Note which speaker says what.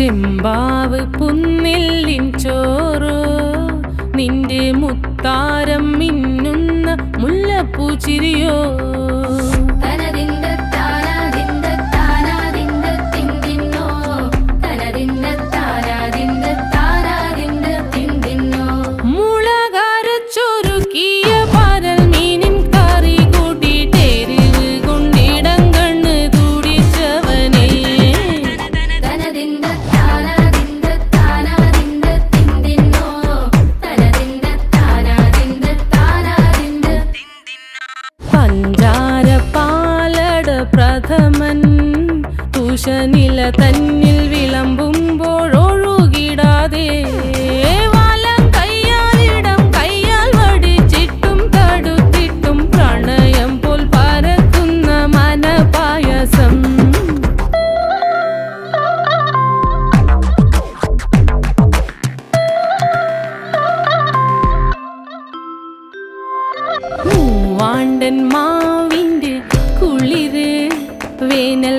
Speaker 1: ചെമ്പാവ് പുന്നെല്ലിൻ ചോറോ നിന്റെ മുത്താരം മിന്നുന്ന മുല്ലപ്പൂച്ചിരിയോ പ്രഥമൻ തുഷനില തന്നിൽ വിളമ്പുമ്പോഴൊഴുകിടാതെ വലം കയ്യാലിടം കയ്യാൽ വടിച്ചിട്ടും തടുത്തിട്ടും പ്രണയം പോൽ പരക്കുന്ന മനപായസം മൂവാണ്ടൻ മാവിൻ്റെ കുളിര് വേനൽ